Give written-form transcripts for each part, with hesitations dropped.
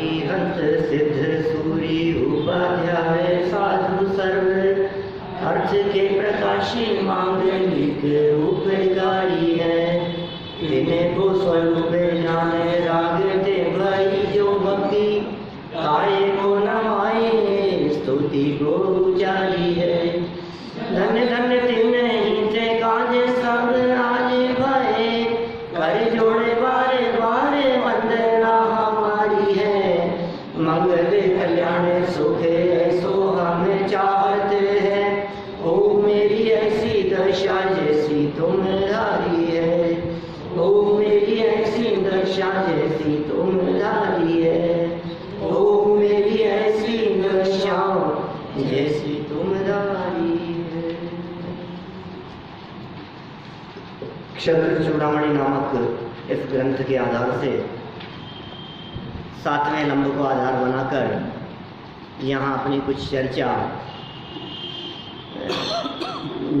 हरिहंस सिद्ध सूरी उपाध्याय साधु सर्व अर्थ के प्रकाशी मांगलिक उपकारी है। तिन्हें को स्वरूप जाने राग दे भाई जो भक्ति ताए को नमाए स्तुति को जारी है। धन्य धन्य तिन्हें ते काज सब आज भाए कर जोड़े बारे बारे वंदना हमारी है। मंगल कल्याण सुख ऐसो हम चाहते हैं। ओ मेरी ऐसी दशा जैसी तुम्हारी है। ओ मेरी ऐसी दशा जैसी तुम्हारी है। ओ मेरी ऐसी दशा जैसी तुम्हारी है। क्षत्र चूड़ामणि नामक इस ग्रंथ के आधार से 7वें लंब को आधार बनाकर यहाँ अपनी कुछ चर्चा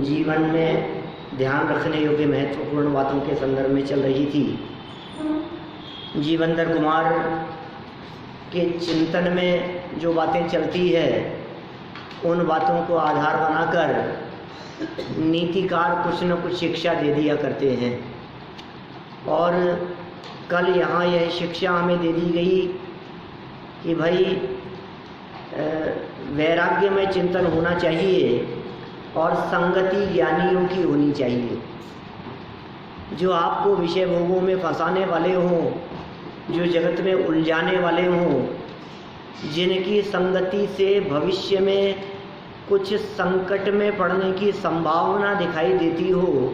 जीवन में ध्यान रखने योग्य महत्वपूर्ण बातों के संदर्भ में चल रही थी। जीवंदर कुमार के चिंतन में जो बातें चलती है उन बातों को आधार बनाकर नीतिकार कुछ न कुछ शिक्षा दे दिया करते हैं। और कल यहाँ यह शिक्षा हमें दे दी गई कि भाई वैराग्य में चिंतन होना चाहिए और संगति ज्ञानियों की होनी चाहिए। जो आपको विषय भोगों में फंसाने वाले हों, जो जगत में उलझाने वाले हों, जिनकी संगति से भविष्य में कुछ संकट में पड़ने की संभावना दिखाई देती हो,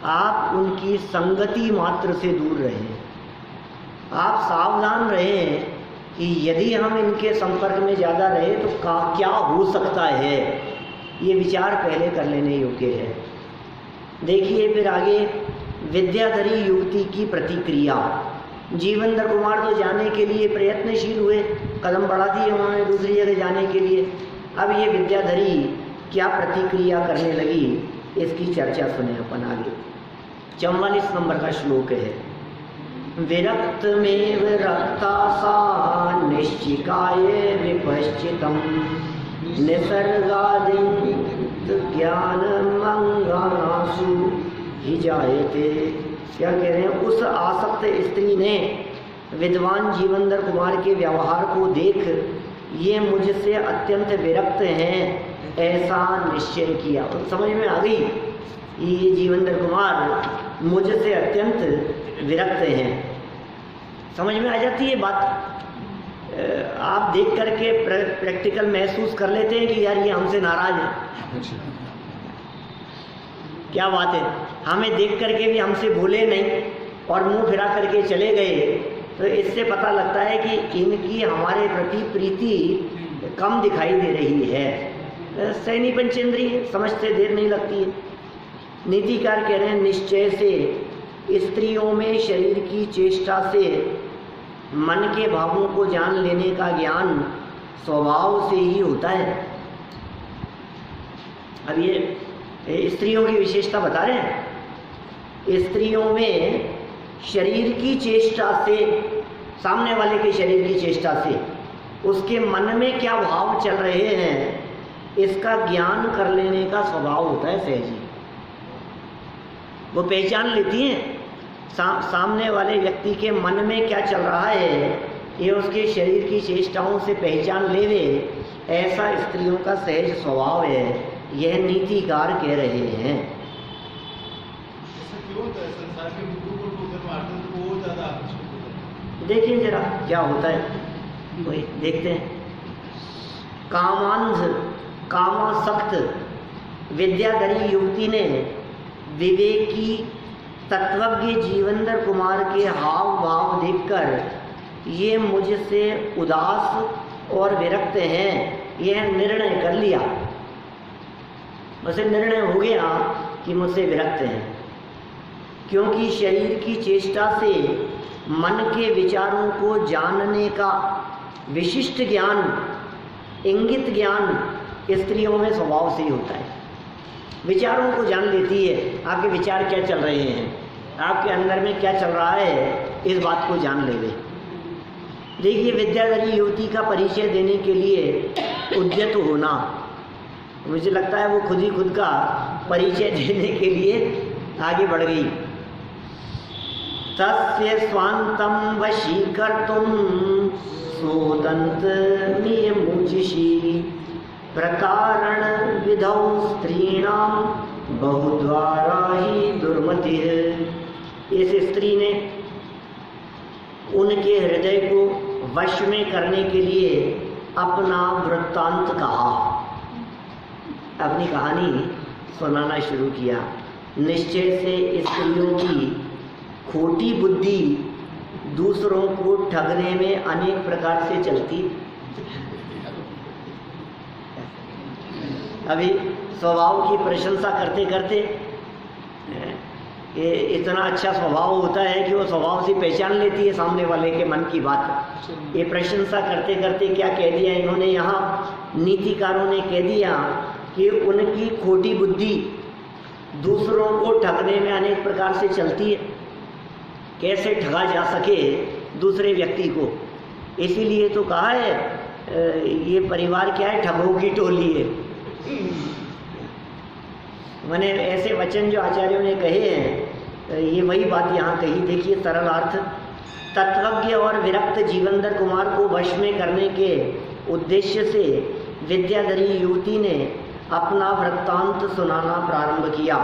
आप उनकी संगति मात्र से दूर रहें। आप सावधान रहें कि यदि हम इनके संपर्क में ज़्यादा रहे तो क्या हो सकता है, ये विचार पहले कर लेने योग्य है। देखिए फिर आगे विद्याधरी युवती की प्रतिक्रिया। जीवंदर कुमार तो जाने के लिए प्रयत्नशील हुए, कदम बढ़ा दिए उन्होंने दूसरी जगह जाने के लिए। अब ये विद्याधरी क्या प्रतिक्रिया करने लगी, इसकी चर्चा सुने अपन आगे। 44 नंबर का श्लोक है। विरक्त में रक्ता सा निश्चिकाय विपश्चितम निसर्गादित ज्ञान मंगनासु ही जायते। क्या कह रहे हैं? उस आसक्त स्त्री ने विद्वान जीवंदर कुमार के व्यवहार को देख ये मुझसे अत्यंत विरक्त हैं ऐसा निश्चय किया। और समझ में आ गई ये जीवंदर कुमार मुझसे अत्यंत विरक्त हैं। समझ में आ जाती है बात। आप देख करके प्रैक्टिकल महसूस कर लेते हैं कि यार ये हमसे नाराज है। क्या बात है, हमें देख करके भी हमसे बोले नहीं और मुंह फिरा करके चले गए, तो इससे पता लगता है कि इनकी हमारे प्रति प्रीति कम दिखाई दे रही है। सैनी पंचेंद्रिय समझते देर नहीं लगती है। नीतिकार कह रहे हैं निश्चय से स्त्रियों में शरीर की चेष्टा से मन के भावों को जान लेने का ज्ञान स्वभाव से ही होता है। अब ये स्त्रियों की विशेषता बता रहे हैं। स्त्रियों में शरीर की चेष्टा से, सामने वाले के शरीर की चेष्टा से उसके मन में क्या भाव चल रहे हैं, इसका ज्ञान कर लेने का स्वभाव होता है सहजी। वो पहचान लेती हैं सामने वाले व्यक्ति के मन में क्या चल रहा है, ये उसके शरीर की चेष्टाओं से पहचान लेवे, ऐसा स्त्रियों का सहज स्वभाव है। यह नीतिकार कह रहे हैं। देखिए जरा क्या होता है, वही देखते हैं। कामांध कामासक्त विद्याधरी युवती ने विवेकी तत्वज्ञ जीवंदर कुमार के हाव भाव देखकर ये मुझसे उदास और विरक्त हैं, यह निर्णय कर लिया। उसे निर्णय हो गया कि मुझसे विरक्त हैं, क्योंकि शरीर की चेष्टा से मन के विचारों को जानने का विशिष्ट ज्ञान, इंगित ज्ञान स्त्रियों में स्वभाव से ही होता है। विचारों को जान लेती है, आपके विचार क्या चल रहे हैं, आपके अंदर में क्या चल रहा है, इस बात को जान लेवे। देखिए, विद्याधरी युवती का परिचय देने के लिए उद्यत होना, मुझे लगता है वो खुद ही खुद का परिचय देने के लिए आगे बढ़ गई। तस्य स्वांतम वशीकर्तुम सोदन्तमियमुचिषि प्रकारण विधौ स्त्रीणां बहुद्वारा ही दुर्मतिः। इस स्त्री ने उनके हृदय को वश में करने के लिए अपना वृत्तांत कहा, अपनी कहानी सुनाना शुरू किया। निश्चय से स्त्रियों की खोटी बुद्धि दूसरों को ठगने में अनेक प्रकार से चलती। अभी स्वभाव की प्रशंसा करते करते ये इतना अच्छा स्वभाव होता है कि वो स्वभाव से पहचान लेती है सामने वाले के मन की बात। ये प्रशंसा करते करते क्या कह दिया इन्होंने यहाँ, नीतिकारों ने कह दिया कि उनकी खोटी बुद्धि दूसरों को ठगने में अनेक प्रकार से चलती है, कैसे ठगा जा सके दूसरे व्यक्ति को। इसीलिए तो कहा है ये परिवार क्या है, ठगों की टोली है। मैंने ऐसे वचन जो आचार्यों ने कहे हैं, ये वही बात यहाँ कही। देखिए सरल अर्थ, तत्वज्ञ और विरक्त जीवनधर कुमार को वश में करने के उद्देश्य से विद्याधरी युवती ने अपना वृत्तांत सुनाना प्रारंभ किया,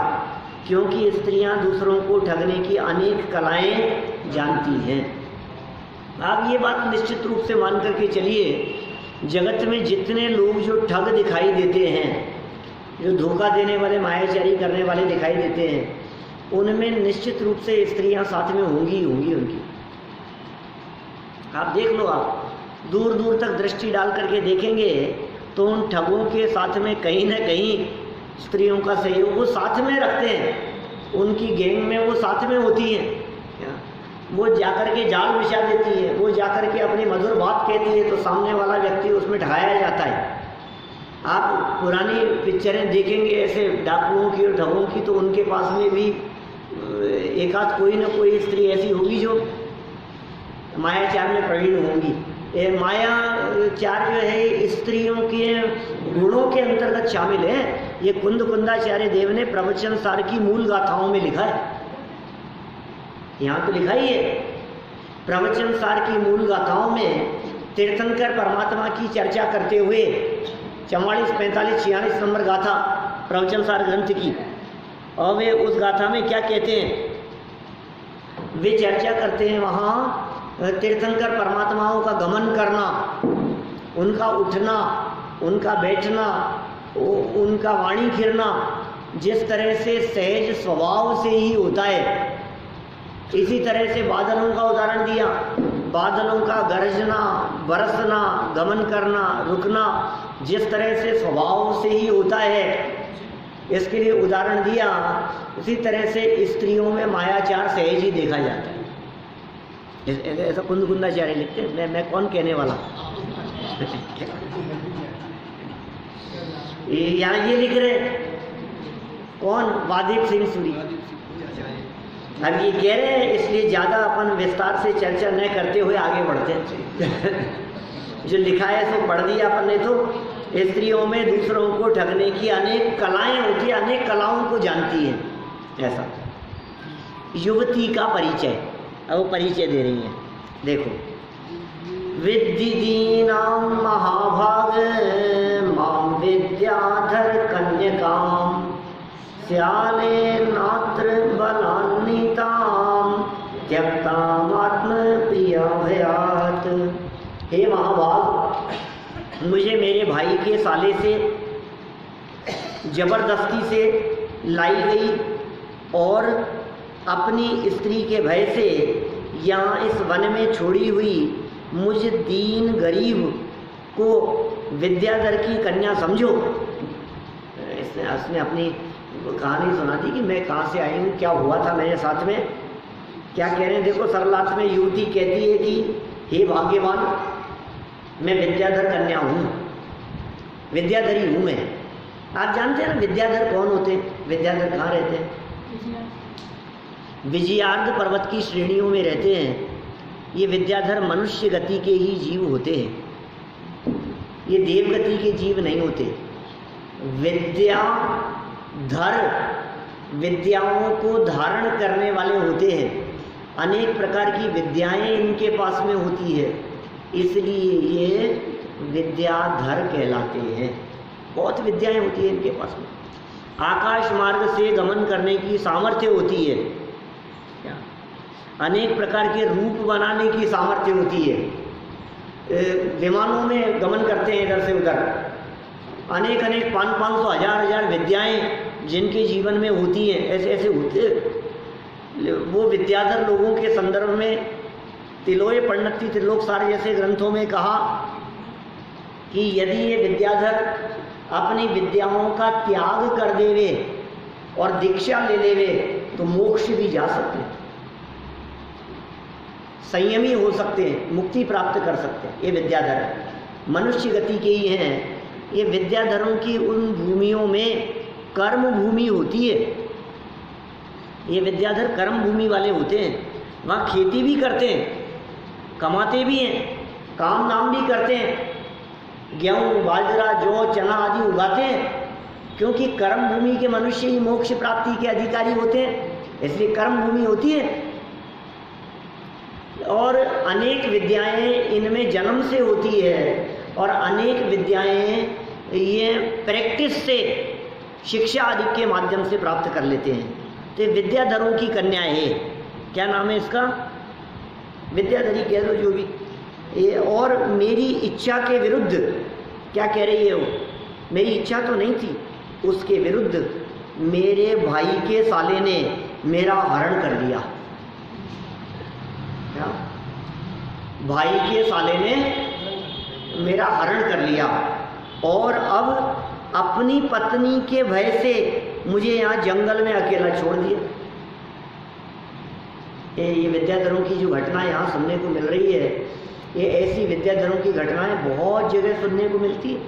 क्योंकि स्त्रियां दूसरों को ठगने की अनेक कलाएं जानती हैं। आप ये बात निश्चित रूप से मान करके चलिए, जगत में जितने लोग जो ठग दिखाई देते हैं, जो धोखा देने वाले, मायाचारी करने वाले दिखाई देते हैं, उनमें निश्चित रूप से स्त्रियां साथ में होंगी उनकी। आप देख लो, आप दूर दूर तक दृष्टि डाल करके देखेंगे तो उन ठगों के साथ में कहीं ना कहीं स्त्रियों का सहयोग वो साथ में रखते हैं, उनकी गैंग में वो साथ में होती हैं। वो जाकर के जाल बिछा देती है, वो जाकर के अपनी मधुर बात कहती है तो सामने वाला व्यक्ति उसमें ठगाया जाता है। आप पुरानी पिक्चरें देखेंगे ऐसे डाकुओं की और ठगों की, तो उनके पास में भी एक आध कोई ना कोई स्त्री ऐसी होगी जो मायाचार में प्रवीण होंगी। मायाचार जो है स्त्रियों के गुणों के अंतर्गत शामिल है। ये कुंद कुंदाचार्य देव ने प्रवचन सार की मूल गाथाओं में लिखा है, यहाँ तो लिखा ही है। प्रवचन सार की मूल गाथाओं में तीर्थंकर परमात्मा की चर्चा करते हुए 44, 45, 46 नंबर गाथा प्रवचन सार ग्रंथ की, और वे उस गाथा में क्या कहते हैं, वे चर्चा करते हैं वहाँ तीर्थंकर परमात्माओं का गमन करना, उनका उठना, उनका बैठना, उनका वाणी फिरना जिस तरह से सहज स्वभाव से ही होता है, इसी तरह से बादलों का उदाहरण दिया। बादलों का गरजना, बरसना, गमन करना, रुकना जिस तरह से स्वभाव से ही होता है, इसके लिए उदाहरण दिया। उसी तरह से स्त्रियों में मायाचार सहज ही देखा जाता है। ऐसा कुंद कुंदाचार्य लिखते हैं, मैं कौन कहने वाला। यहाँ ये लिख रहे कौन, वादीप सिंह सूरी। अब ये कह रहे हैं, इसलिए ज़्यादा अपन विस्तार से चर्चा न करते हुए आगे बढ़ते हैं। जो लिखा है सो पढ़ दिया अपन ने। तो स्त्रियों में दूसरों को ठगने की अनेक कलाएं होती हैं, अनेक कलाओं को जानती हैं। ऐसा युवती का परिचय, अब वो परिचय दे रही हैं। देखो, विद्यिदीनां महाभाग मां विद्याधर कन्यकाम स्याले नात्र बलान्वितां त्यक्ताम आत्म प्रिया भयात। हे महाभाग, मुझे मेरे भाई के साले से जबरदस्ती से लाई गई और अपनी स्त्री के भय से यहाँ इस वन में छोड़ी हुई मुझ दीन गरीब को विद्याधर की कन्या समझो। इसने अपनी कहानी सुना दी कि मैं कहाँ से आई हूँ, क्या हुआ था मेरे साथ में। क्या कह रहे हैं, देखो सरलार्थ में युवती कहती है कि हे भाग्यवान, मैं विद्याधर कन्या हूँ, विद्याधरी हूँ मैं। आप जानते हैं ना विद्याधर कौन होते हैं? विद्याधर कहाँ रहते हैं? विजयार्ध पर्वत की श्रेणियों में रहते हैं। ये विद्याधर मनुष्य गति के ही जीव होते हैं, ये देव गति के जीव नहीं होते। विद्याधर विद्याओं को धारण करने वाले होते हैं, अनेक प्रकार की विद्याएं इनके पास में होती है, इसलिए ये विद्याधर कहलाते हैं। बहुत विद्याएं होती है इनके पास में। आकाश मार्ग से गमन करने की सामर्थ्य होती है, अनेक प्रकार के रूप बनाने की सामर्थ्य होती है। विमानों में गमन करते हैं इधर से उधर, अनेक 500 हजार विद्याएं जिनके जीवन में होती हैं, ऐसे ऐसे होते। वो विद्याधर लोगों के संदर्भ में तिलोय पण्णति त्रिलोकसार जैसे ग्रंथों में कहा कि यदि ये विद्याधर अपनी विद्याओं का त्याग कर देवे और दीक्षा ले लेवे तो मोक्ष भी जा सकते हैं, संयमी हो सकते हैं, मुक्ति प्राप्त कर सकते हैं। ये विद्याधर मनुष्य गति के ही हैं। ये विद्याधरों की उन भूमियों में कर्म भूमि होती है। ये विद्याधर कर्म भूमि वाले होते हैं, वहाँ खेती भी करते हैं, कमाते भी हैं, काम नाम भी करते हैं, गेहूँ बाजरा जौ चना आदि उगाते हैं, क्योंकि कर्म भूमि के मनुष्य ही मोक्ष प्राप्ति के अधिकारी होते हैं, इसलिए कर्म भूमि होती है। और अनेक विद्याएं इनमें जन्म से होती है और अनेक विद्याएं ये प्रैक्टिस से शिक्षा आदि के माध्यम से प्राप्त कर लेते हैं। तो विद्याधरों की कन्या है, क्या नाम है इसका? विद्याधरी कह दो जो भी ये। और मेरी इच्छा के विरुद्ध क्या कह रही है वो? मेरी इच्छा तो नहीं थी, उसके विरुद्ध मेरे भाई के साले ने मेरा हरण कर लिया। क्या? भाई के साले ने मेरा हरण कर लिया और अब अपनी पत्नी के भय से मुझे यहाँ जंगल में अकेला छोड़ दिया। ये विद्याधरों की जो घटना यहाँ सुनने को मिल रही है, ये ऐसी विद्याधरों की घटनाएं बहुत जगह सुनने को मिलती है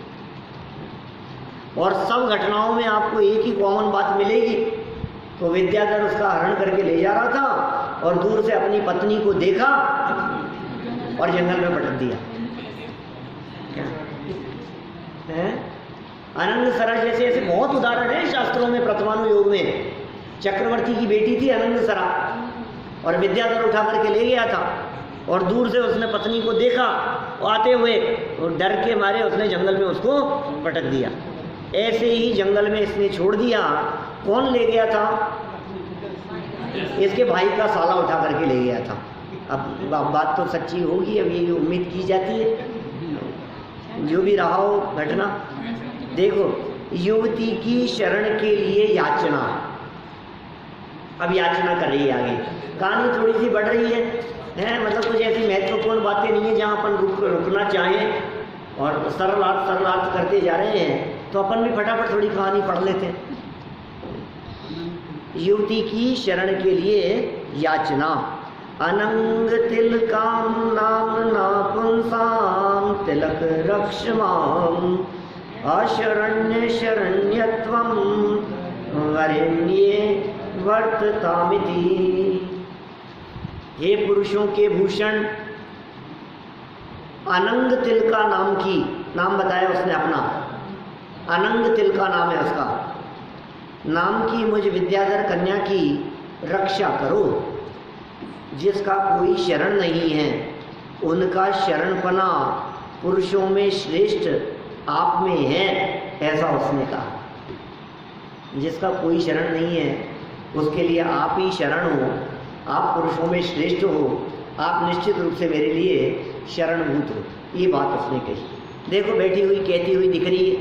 और सब घटनाओं में आपको एक ही कॉमन बात मिलेगी। तो विद्याधर उसका हरण करके ले जा रहा था और दूर से अपनी पत्नी को देखा और जंगल में पटक दिया। क्या है? अनंगसरा जैसे ऐसे बहुत उदाहरण है शास्त्रों में। प्रथमानुयोग में चक्रवर्ती की बेटी थी अनंगसरा और विद्याधर उठा करके ले गया था और दूर से उसने पत्नी को देखा आते हुए और डर के मारे उसने जंगल में उसको पटक दिया। ऐसे ही जंगल में इसने छोड़ दिया। कौन ले गया था? इसके भाई का साला उठा करके ले गया था। अब बात तो सच्ची होगी, अब ये उम्मीद की जाती है। जो भी रहा हो घटना, देखो युवती की शरण के लिए याचना, अब याचना कर रही है। आगे कहानी थोड़ी सी बढ़ रही है मतलब कुछ ऐसी महत्वपूर्ण बातें नहीं है जहाँ अपन रुकना चाहें और सरलार्थ करते जा रहे हैं, तो अपन भी फटाफट थोड़ी कहानी पढ़ लेते हैं। युवती की शरण के लिए याचना। अनंग तिलकाम नाम ना पुंसाम तिलक रक्षमाम अशरण्य शरण्यत्वम वरेण्ये वर्ततामिति। हे पुरुषों के भूषण, अनंग तिलका नाम की, नाम बताया उसने अपना, अनंग तिलका नाम है उसका, नाम की मुझ विद्याधर कन्या की रक्षा करो। जिसका कोई शरण नहीं है उनका शरणपना पुरुषों में श्रेष्ठ आप में है, ऐसा उसने कहा। जिसका कोई शरण नहीं है उसके लिए आप ही शरण हो, आप पुरुषों में श्रेष्ठ हो, आप निश्चित रूप से मेरे लिए शरणभूत हो। ये बात उसने कही। देखो बैठी हुई कहती हुई दिख रही है,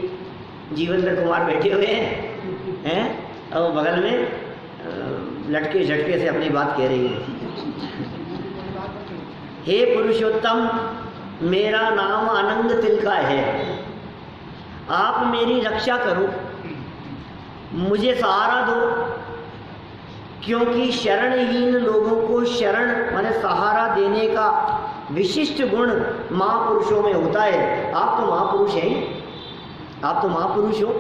जीवेंद्र कुमार बैठे हुए हैं और बगल में लटके झटके से अपनी बात कह रही है। हे पुरुषोत्तम, मेरा नाम अनंग तिलका है, आप मेरी रक्षा करो, मुझे सहारा दो, क्योंकि शरणहीन लोगों को शरण माने सहारा देने का विशिष्ट गुण महापुरुषों में होता है। आप तो महापुरुष हैं, आप तो महापुरुष हो,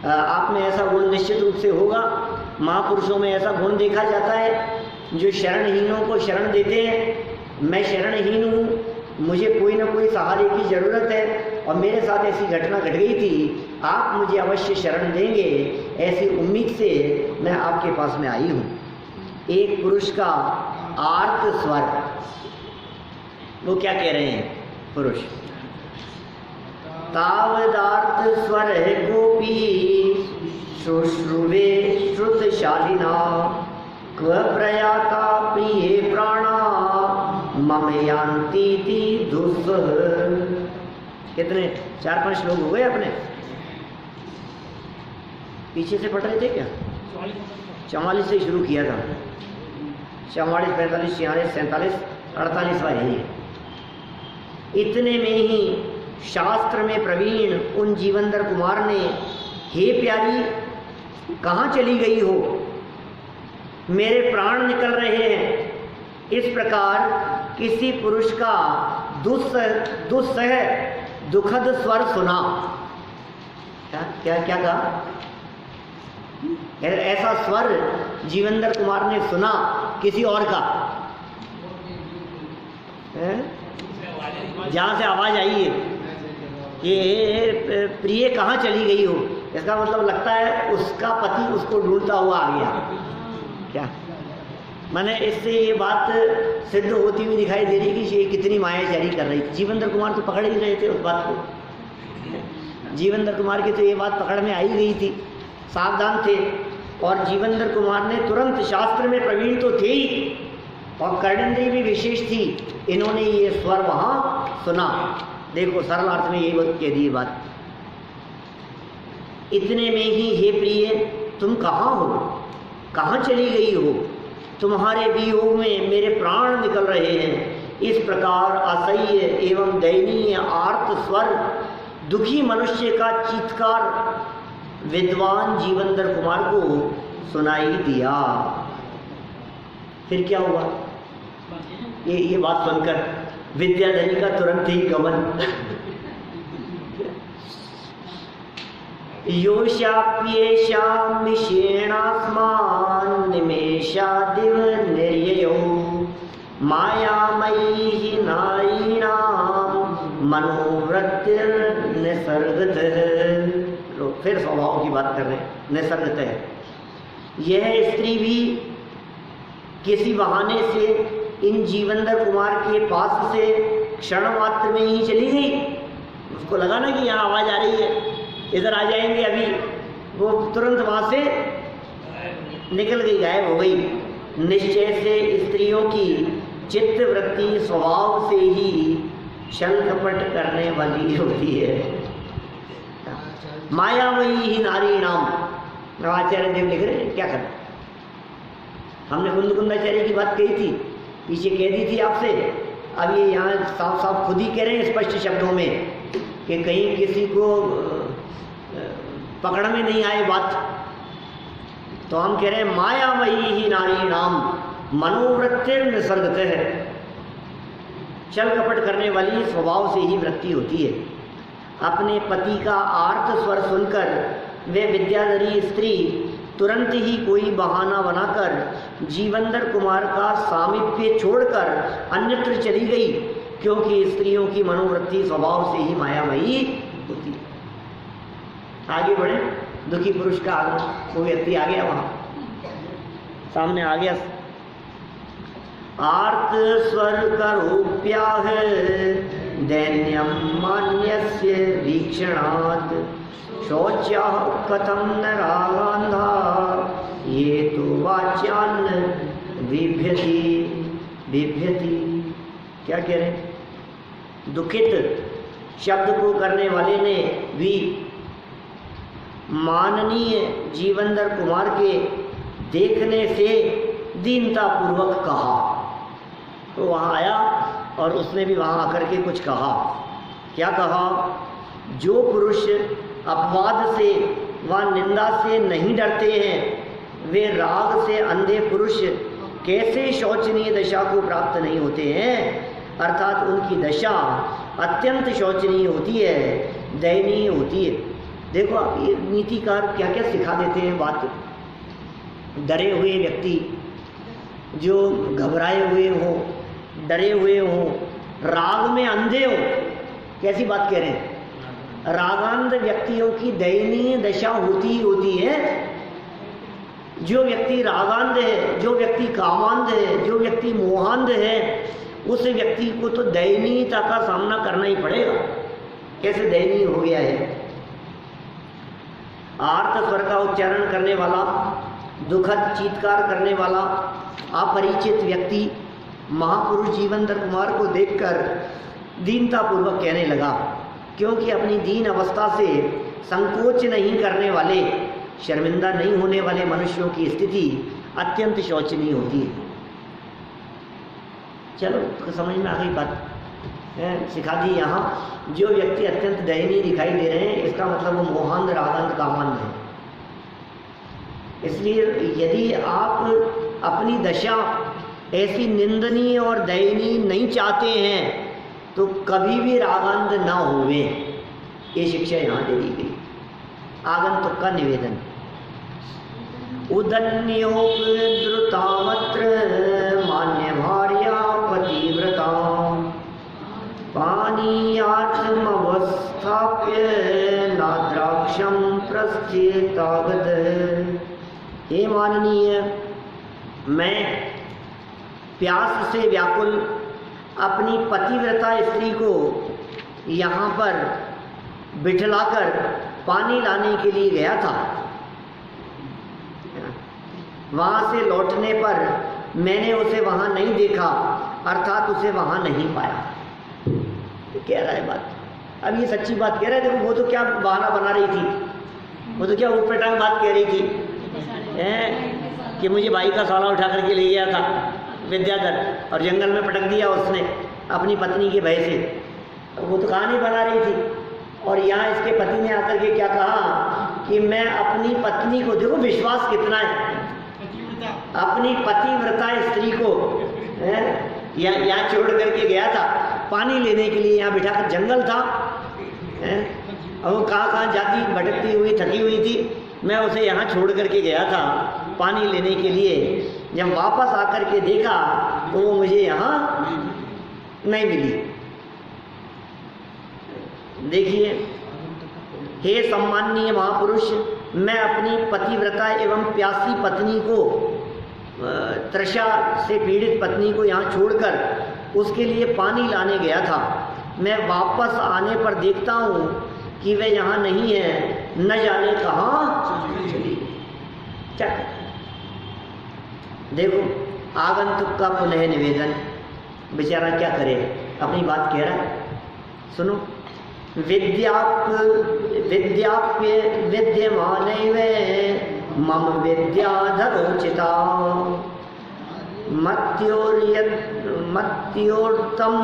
आप में ऐसा गुण निश्चित रूप से होगा। महापुरुषों में ऐसा गुण देखा जाता है जो शरणहीनों को शरण देते हैं मैं शरणहीन हूँ, मुझे कोई ना कोई सहारे की ज़रूरत है और मेरे साथ ऐसी घटना घट गई थी, आप मुझे अवश्य शरण देंगे, ऐसी उम्मीद से मैं आपके पास में आई हूँ। एक पुरुष का आर्त स्वर, वो क्या कह रहे हैं पुरुष? तावदार्थ स्वर गोपी शुश्रुवे श्रुतशालिना क्व प्रयाता प्रिय प्राणा मम यान्तीति दुस्सह। कितने 4-5 लोग हो गए अपने? पीछे से पढ़ रहे थे क्या? 44 से शुरू किया था। 44, 45, 46, 47, 48वां है। इतने में ही शास्त्र में प्रवीण उन जीवनधर कुमार ने, हे प्यारी कहाँ चली गई हो, मेरे प्राण निकल रहे हैं, इस प्रकार किसी पुरुष का दुस्सह दुखद स्वर सुना। क्या क्या कहा? ऐसा स्वर जीवनधर कुमार ने सुना किसी और का, जहाँ से आवाज आई है कि प्रिय कहाँ चली गई हो, इसका मतलब लगता है उसका पति उसको ढूंढता हुआ आ गया। क्या मैंने इससे ये बात सिद्ध होती हुई दिखाई दे रही कि ये कितनी मायाजारी कर रही थी। जीवनधर कुमार तो पकड़ ही रहे थे उस बात को। जीवनधर कुमार की तो ये बात पकड़ में आई गई थी, सावधान थे। और जीवनधर कुमार ने तुरंत, शास्त्र में प्रवीण तो थे ही और कर्णेंद्रिय भी विशेष थी, इन्होंने ये स्वर वहाँ सुना। देखो सरल अर्थ में यही कह दी बात। इतने में ही हे प्रिय तुम कहाँ हो, कहाँ चली गई हो, तुम्हारे वियोग में मेरे प्राण निकल रहे हैं। इस प्रकार असह्य एवं दयनीय आर्त स्वर दुखी मनुष्य का चीत्कार विद्वान जीवनधर कुमार को सुनाई दिया। फिर क्या हुआ? ये बात सुनकर विद्याधरी का तुरंत ही गमन। योशाप्येषां मिषेणास्मान् निमेषादिव निर्ययो मायामयी नारीणां मनोवृत्तिर्निसर्गतः। फिर स्वभाव की बात कर रहे हैं, निसर्गतः। यह स्त्री भी किसी बहाने से इन जीवनधर कुमार के पास से क्षण मात्र में ही चली गई। उसको लगा ना कि यहाँ आवाज आ रही है, इधर आ जाएंगे अभी, वो तुरंत वहां से निकल गई, गायब हो गई। निश्चय से स्त्रियों की चित्त वृत्ति स्वभाव से ही छल कपट करने वाली होती है। मायामयी ही नारी नाम आचार्य देव लिख रहे हैं। क्या करें, हमने कुंदकुंदाचार्य की बात कही थी, पीछे कह दी थी आपसे। अब ये यहाँ साफ साफ खुद ही कह रहे हैं स्पष्ट शब्दों में कि कहीं किसी को पकड़ में नहीं आए बात, तो हम कह रहे हैं मायामयी ही नारी नाम मनोवृत्तिर निसर्गतः है। छल कपट करने वाली स्वभाव से ही वृत्ति होती है। अपने पति का आर्त स्वर सुनकर वे विद्याधरी स्त्री तुरंत ही कोई बहाना बनाकर जीवनधर कुमार का सामीप्य छोड़कर अन्यत्र चली गई, क्योंकि स्त्रियों की मनोवृत्ति स्वभाव से ही मायामयी होती है। आगे बढ़े, दुखी पुरुष का आगमन, वो व्यक्ति आ गया, वहां सामने आ गया। आर्त स्वर करोप्याह दैन्यम मान्यस्य वीक्षणात् शौच्याः कथं नरागान्धा ये तो वाच्यान्न बिभ्यति। क्या कह रहे? दुखित शब्द को करने वाले ने भी माननीय जीवनधर कुमार के देखने से दीनतापूर्वक कहा। तो वहाँ आया और उसने भी वहाँ आकर के कुछ कहा। क्या कहा? जो पुरुष अपवाद से व निंदा से नहीं डरते हैं, वे राग से अंधे पुरुष कैसे शोचनीय दशा को प्राप्त नहीं होते हैं। अर्थात उनकी दशा अत्यंत शोचनीय होती है, दयनीय होती है। देखो आप ये नीतिकार क्या क्या सिखा देते हैं बात। डरे हुए व्यक्ति जो घबराए हुए हो डरे हुए हों, राग में अंधे हो। कैसी बात कह रहे हैं? रागांध व्यक्तियों की दयनीय दशा होती ही होती है। जो व्यक्ति रागांध है, जो व्यक्ति कामांध है, जो व्यक्ति मोहांध है, उस व्यक्ति को तो दयनीयता का सामना करना ही पड़ेगा। कैसे दयनीय हो गया है? आर्त स्वर का उच्चारण करने वाला, दुखद चीत्कार करने वाला अपरिचित व्यक्ति महापुरुष जीवनधर कुमार को देखकर दीनतापूर्वक कहने लगा, क्योंकि अपनी दीन अवस्था से संकोच नहीं करने वाले, शर्मिंदा नहीं होने वाले मनुष्यों की स्थिति अत्यंत शोचनीय होती है। चलो तो समझ में आ गई बात, सिखा दी। यहाँ जो व्यक्ति अत्यंत दयनीय दिखाई दे रहे हैं, इसका मतलब वो मोहांध, रागांध, कामांध है। इसलिए यदि आप अपनी दशा ऐसी निंदनीय और दयनीय नहीं चाहते हैं तो कभी भी रागांध न होवे, ये शिक्षा यहाँ दे दी गई। आगंतुक का निवेदन। उदन्योपद्रुतामत्र मान्य भार्या पतिव्रता पानीयार्थमवस्थाप्य नाद्राक्षं प्रस्थितागत। हे माननीय, मैं प्यास से व्याकुल अपनी पतिव्रता स्त्री को यहाँ पर बिठलाकर पानी लाने के लिए गया था। वहाँ से लौटने पर मैंने उसे वहाँ नहीं देखा, अर्थात उसे वहाँ नहीं पाया। कह रहा है बात, अब ये सच्ची बात कह रहा है। देखो वो तो क्या बहाना बना रही थी, वो तो क्या ऊटपटांग बात कह रही थी कि मुझे भाई का साला उठा करके ले गया था विद्याधर और जंगल में पटक दिया उसने अपनी पत्नी के भय से। वो तो कहानी बना रही थी। और यहाँ इसके पति ने आकर के क्या कहा कि मैं अपनी पत्नी को, देखो विश्वास कितना है, अपनी पतिव्रता स्त्री को यहाँ छोड़ करके गया था पानी लेने के लिए। यहाँ बिठाकर, जंगल था और वो कहाँ जाती भटकती हुई थकी हुई थी, मैं उसे यहाँ छोड़ करके गया था पानी लेने के लिए। जब वापस आकर के देखा तो वो मुझे यहाँ नहीं मिली। देखिए, हे सम्माननीय महापुरुष, मैं अपनी पतिव्रता एवं प्यासी पत्नी को, तृषा से पीड़ित पत्नी को यहाँ छोड़कर उसके लिए पानी लाने गया था। मैं वापस आने पर देखता हूँ कि वह यहाँ नहीं है, न जाने कहाँ चली। क्या देखो, आगंतुक का पुनः निवेदन। बेचारा क्या करे, अपनी बात कह रहा है। सुनो, विद्याप्य विद्यमानैव मम विद्याधरोचिता मत्योर्तम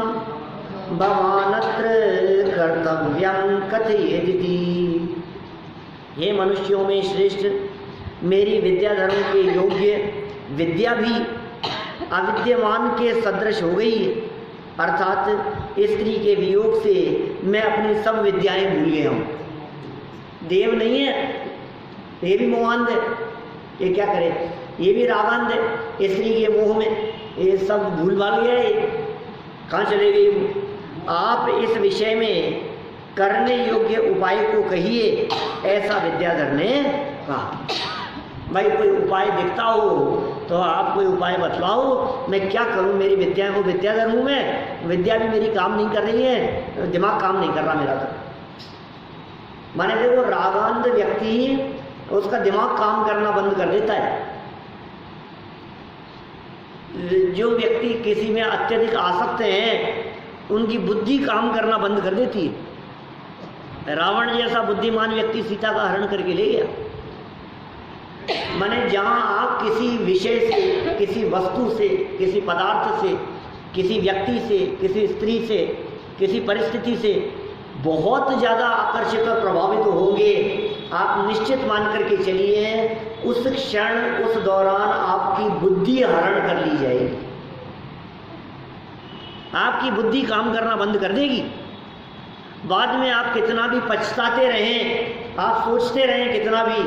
भवानत्र कर्तव्यं कथयेदिति। हे मनुष्यों में श्रेष्ठ, मेरी विद्याधरों के योग्य विद्या भी अविद्यमान के सदृश हो गई है, अर्थात स्त्री के वियोग से मैं अपनी सब विद्याएं भूल गया हूँ। देव नहीं है, ये भी मोहांध है, ये क्या करे, ये भी रागांध है, स्त्री के मोह में ये सब भूल भाल गया है, कहाँ चले गई वो। आप इस विषय में करने योग्य उपाय को कहिए, ऐसा विद्याधर ने कहा। भाई कोई उपाय दिखता हो तो आप कोई उपाय बतलाओ, मैं क्या करूं, मेरी विद्या, वो विद्याधर हूं मैं, विद्या भी मेरी काम नहीं कर रही है, दिमाग काम नहीं कर रहा मेरा। तो माने देखो, रागांध व्यक्ति, उसका दिमाग काम करना बंद कर देता है। जो व्यक्ति किसी में अत्यधिक आसक्त हैं, उनकी बुद्धि काम करना बंद कर देती है। रावण जैसा बुद्धिमान व्यक्ति सीता का हरण करके ले गया। माने जहाँ आप किसी विषय से, किसी वस्तु से, किसी पदार्थ से, किसी व्यक्ति से, किसी स्त्री से, किसी परिस्थिति से बहुत ज़्यादा आकर्षित और प्रभावित होंगे, आप निश्चित मान करके चलिए उस क्षण, उस दौरान आपकी बुद्धि हरण कर ली जाएगी। आपकी बुद्धि काम करना बंद कर देगी। बाद में आप कितना भी पछताते रहें, आप सोचते रहें कितना भी,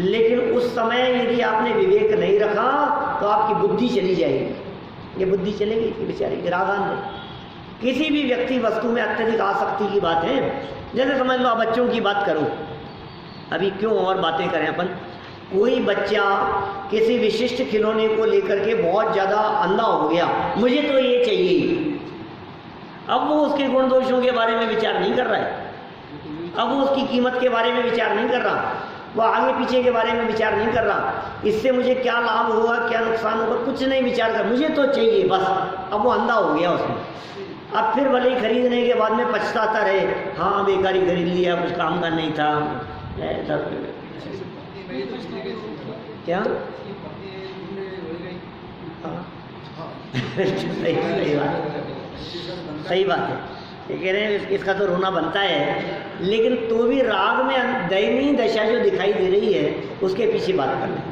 लेकिन उस समय यदि आपने विवेक नहीं रखा तो आपकी बुद्धि चली जाएगी। ये बुद्धि चलेगी कि बेचारी की रागान में। किसी भी व्यक्ति वस्तु में अत्यधिक आसक्ति की बात है, जैसे समझ लो बच्चों की बात करो, अभी क्यों और बातें करें अपन। कोई बच्चा किसी विशिष्ट खिलौने को लेकर के बहुत ज़्यादा अंधा हो गया, मुझे तो ये चाहिए। अब वो उसके गुण दोषों के बारे में विचार नहीं कर रहा है, अब वो उसकी कीमत के बारे में विचार नहीं कर रहा, वो आगे पीछे के बारे में विचार नहीं कर रहा, इससे मुझे क्या लाभ होगा क्या नुकसान होगा कुछ नहीं विचार कर, मुझे तो चाहिए बस। अब वो अंधा हो गया उसमें। अब फिर भले ही खरीदने के बाद में पछताता रहे, हाँ बेकारी खरीद लिया, कुछ काम का नहीं था। क्या सही बात है, ये कह रहे हैं इसका तो रोना बनता है, लेकिन तो भी राग में दयनीय दशा जो दिखाई दे रही है उसके पीछे बात कर लें।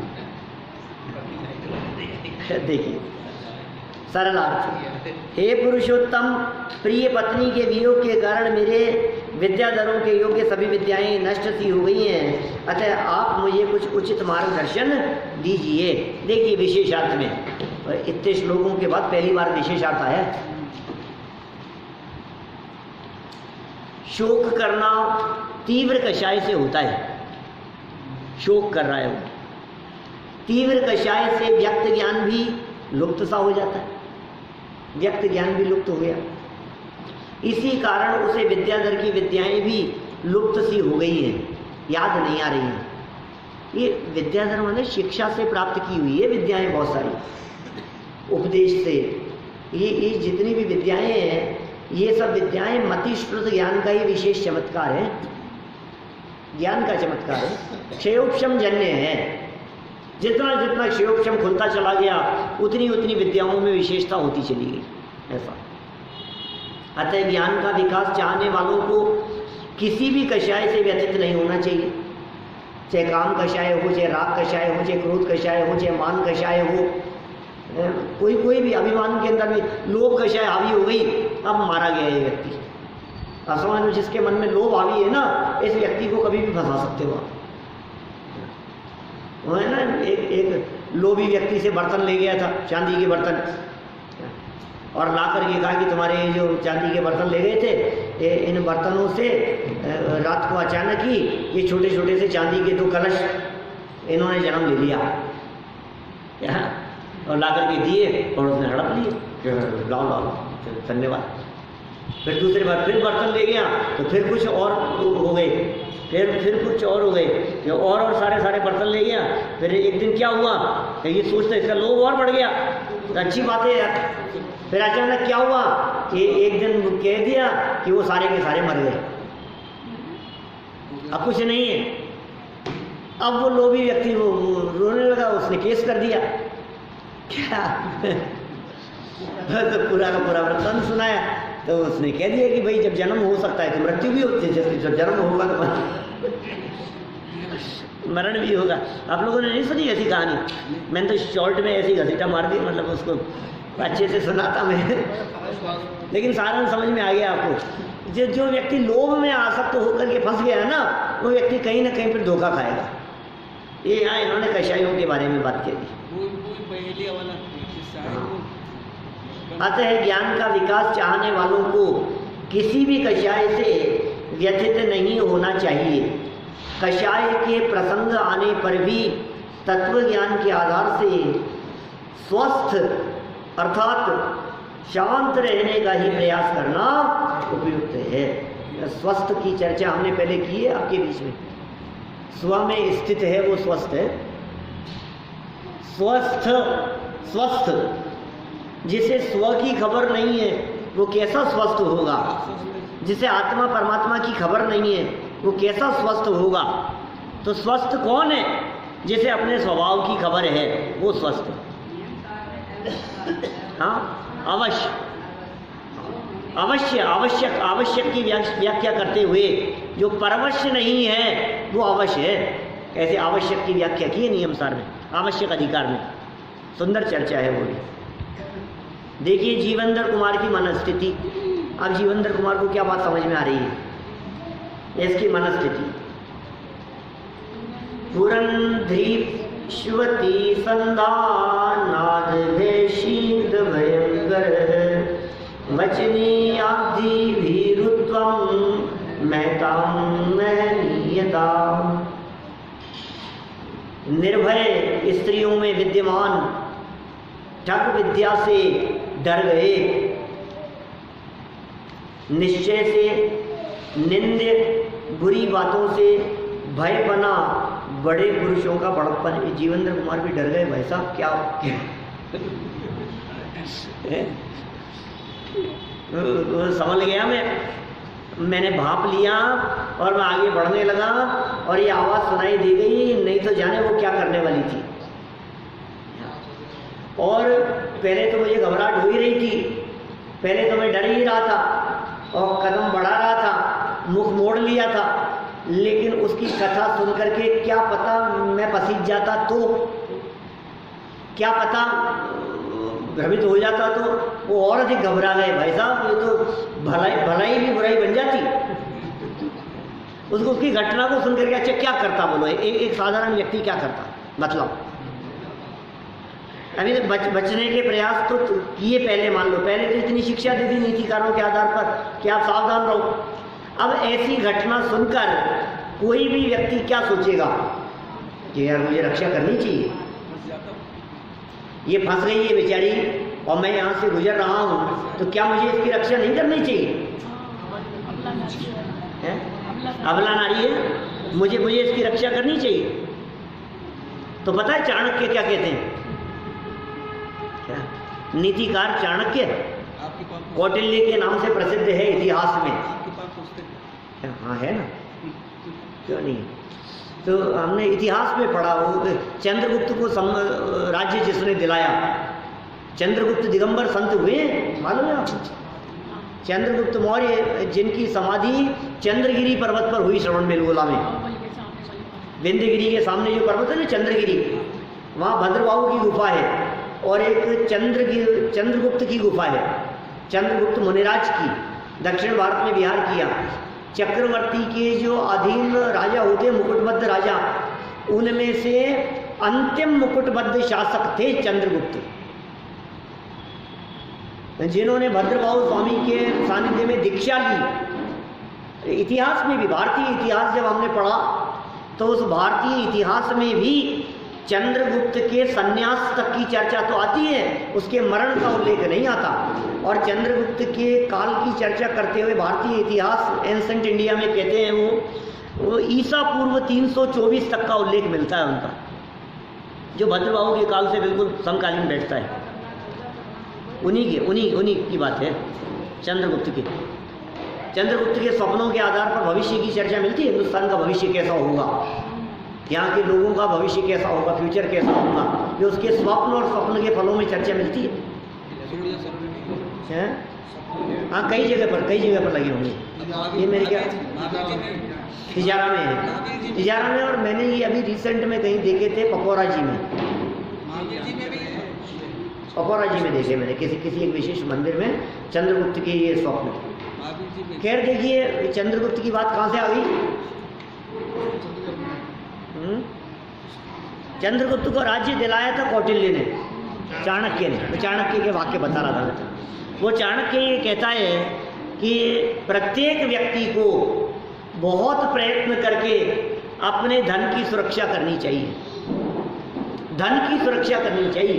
देखिए सरल अर्थ, हे पुरुषोत्तम, प्रिय पत्नी के वियोग के कारण मेरे विद्याधरों के योग के सभी विद्याएं नष्ट सी हो गई हैं, अतः आप मुझे कुछ उचित मार्गदर्शन दीजिए। देखिए विशेषार्थ में इतने श्लोकों के बाद पहली बार विशेषार्थ आया। शोक करना तीव्र कषाय से होता है, शोक कर रहा है वो, तीव्र कषाय से व्यक्त ज्ञान भी लुप्त सा हो जाता है, व्यक्त ज्ञान भी लुप्त हो गया। इसी कारण उसे विद्याधर की विद्याएं भी लुप्त सी हो गई हैं, याद नहीं आ रही हैं। ये विद्याधर माने शिक्षा से प्राप्त की हुई है विद्याएं बहुत सारी, उपदेश से। ये जितनी भी विद्याएं हैं ये सब विद्याएं मतिश्रुत ज्ञान का ही विशेष चमत्कार है, ज्ञान का चमत्कार है, क्षयोक्षम जन्य है। जितना जितना क्षयोक्षम खुलता चला गया उतनी उतनी विद्याओं में विशेषता होती चली गई, ऐसा। अतः ज्ञान का विकास चाहने वालों को किसी भी कषाय से व्यतीत नहीं होना चाहिए, चाहे काम कषाय हो, चाहे राग कषाय हो, चाहे क्रोध कषाय हो, चाहे मान कषाय हो, कोई भी अभिमान के अंदर भी लोभ कषाय हावी हो गई, अब मारा गया ये व्यक्ति। असमान जिसके मन में लोभ हावी है ना, इस व्यक्ति को कभी भी फंसा सकते हो आप। वो है ना, एक लोभी व्यक्ति से बर्तन ले गया था, चांदी के बर्तन, और ला करके कहा कि तुम्हारे जो चांदी के बर्तन ले गए थे, इन बर्तनों से रात को अचानक ही ये छोटे छोटे से चांदी के 2 कलश इन्होंने जन्म ले लिया, क्या, और ला करके दिए और उसने हड़प लिए, लाओ लाओ धन्यवाद। फिर दूसरी बार फिर बर्तन ले गया तो फिर कुछ और हो गए, फिर कुछ और हो गए, फिर और सारे बर्तन ले गया। फिर एक दिन क्या हुआ कि ये सोचते इसका लोभ और बढ़ गया, तो अच्छी बात है यार। फिर अचानक क्या हुआ कि एक दिन कह दिया कि वो सारे के सारे मर गए, अब कुछ नहीं है। अब वो लोभी व्यक्ति वो रोने लगा, उसने केस कर दिया, क्या तो पूरा का पूरा वृत्तांत सुनाया। तो उसने कह दिया कि भाई जब जन्म हो सकता है तो मृत्यु भी होती है, जब जन्म होगा तो मरण भी होगा। आप लोगों ने नहीं सुनी ऐसी कहानी? मैंने तो शॉर्ट में ऐसी घसीटा मार दी, मतलब उसको अच्छे से सुना था मैं, लेकिन सारा समझ में आ गया आपको। जो व्यक्ति लोभ में आसक्त होकर के फंस गया है ना, वो व्यक्ति कहीं ना कहीं पर धोखा खाएगा। ये यहाँ इन्होंने कषायों के बारे में बात की थी। अतः ज्ञान का विकास चाहने वालों को किसी भी कषाय से व्यथित नहीं होना चाहिए। कषाय के प्रसंग आने पर भी तत्व ज्ञान के आधार से स्वस्थ अर्थात शांत रहने का ही प्रयास करना उपयुक्त है। स्वस्थ की चर्चा हमने पहले की है आपके बीच में। स्व में स्थित है वो स्वस्थ है, स्वस्थ जिसे स्व की खबर नहीं है वो कैसा स्वस्थ होगा? जिसे आत्मा परमात्मा की खबर नहीं है वो कैसा स्वस्थ होगा? तो स्वस्थ कौन है? जिसे अपने स्वभाव की खबर है वो स्वस्थ है। हाँ, आवश्यक की व्याख्या करते हुए जो परवश्य नहीं है वो अवश्य है। ऐसे आवश्यक की व्याख्या की है नियम सार में, आवश्यक अधिकार में। सुंदर चर्चा है वो भी। देखिए जीवनधर कुमार की मनस्थिति। अब जीवनधर कुमार को क्या बात समझ में आ रही है? इसकी मनस्थिति। श्वती संधा नाद भेषीद भयंकर वचनी आब्धि भीरुत्वम महताम महनीयता। निर्भय स्त्रियों में विद्यमान ठग विद्या से डर गए, निश्चय से निंद्य बुरी बातों से भय बना बड़े पुरुषों का बड़प्पन। जीवेंद्र कुमार भी डर गए, भाई साहब क्या समझ गया मैंने भाप लिया और मैं आगे बढ़ने लगा और ये आवाज़ सुनाई दी गई, नहीं तो जाने वो क्या करने वाली थी। और पहले तो मुझे घबराहट हो ही रही थी, पहले तो मैं डर ही रहा था और कदम बढ़ा रहा था, मुख मोड़ लिया था, लेकिन उसकी कथा सुन करके क्या पता मैं पसीज जाता तो, क्या पता भ्रमित हो जाता तो वो और अधिक घबरा गए। भाई साहब ये तो भलाई भी बुराई बन जाती। उसको उसकी घटना को सुन करके अच्छा क्या करता बोलो, एक साधारण व्यक्ति क्या करता, मतलब अभी बचने के प्रयास तो किए पहले, मान लो पहले तो इतनी शिक्षा दे दी नीतिकारों के आधार पर कि आप सावधान रहो। अब ऐसी घटना सुनकर कोई भी व्यक्ति क्या सोचेगा कि यार मुझे रक्षा करनी चाहिए, ये फंस गई है बेचारी और मैं यहाँ से गुजर रहा हूँ, तो क्या मुझे इसकी रक्षा नहीं करनी चाहिए? अबला नारी है, मुझे इसकी रक्षा करनी चाहिए। तो पता है चाणक्य क्या कहते हैं? क्या नीतिकार चाणक्य कौटिल्य के नाम से प्रसिद्ध है इतिहास में। हाँ है ना, क्यों नहीं? तो हमने इतिहास में पढ़ा, वो चंद्रगुप्त को राज्य जिसने दिलाया, चंद्रगुप्त दिगंबर संत हुए, मालूम है आपको? चंद्रगुप्त मौर्य जिनकी समाधि चंद्रगिरी पर्वत पर हुई, श्रवणबेलगोला में, विंध्यगिरी के सामने जो पर्वत है ना चंद्रगिरी, वहाँ भद्रबाहु की गुफा है और एक चंद्रगुप्त की गुफा है, चंद्रगुप्त मुनिराज की, दक्षिण भारत में विहार किया। चक्रवर्ती के जो अधीन राजा होते, मुकुटबद्ध राजा, उनमें से अंतिम मुकुटबद्ध शासक थे चंद्रगुप्त, जिन्होंने भद्रबाहु स्वामी के सानिध्य में दीक्षा ली। इतिहास में भी, भारतीय इतिहास जब हमने पढ़ा तो उस भारतीय इतिहास में भी चंद्रगुप्त के संन्यास तक की चर्चा तो आती है, उसके मरण का उल्लेख नहीं आता। और चंद्रगुप्त के काल की चर्चा करते हुए भारतीय इतिहास एंसेंट इंडिया में कहते हैं वो ईसा पूर्व 324 तक का उल्लेख मिलता है उनका, जो भद्रबाहु के काल से बिल्कुल समकालीन बैठता है। उन्हीं की बात है चंद्रगुप्त की। चंद्रगुप्त के स्वप्नों के आधार पर भविष्य की चर्चा मिलती है, हिंदुस्तान का भविष्य कैसा होगा, यहाँ के लोगों का भविष्य कैसा होगा, फ्यूचर कैसा होगा, जो उसके स्वप्न और स्वप्न के फलों में चर्चा मिलती है। हाँ कई जगह पर लगे होंगे। ये मेरे क्या तिजारा में है, तिजारा में, और मैंने ये अभी रिसेंट में कहीं देखे थे पकौरा जी में, पकौरा जी में देखे मैंने किसी एक विशेष मंदिर में चंद्रगुप्त के ये स्वप्न। खैर देखिए चंद्रगुप्त की बात कहाँ से आ गई? चंद्रगुप्त को राज्य दिलाया था कौटिल्य ने, चाणक्य ने। तो चाणक्य के वाक्य बता रहा था, वो चाणक्य ये कहता है कि प्रत्येक व्यक्ति को बहुत प्रयत्न करके अपने धन की सुरक्षा करनी चाहिए, धन की सुरक्षा करनी चाहिए।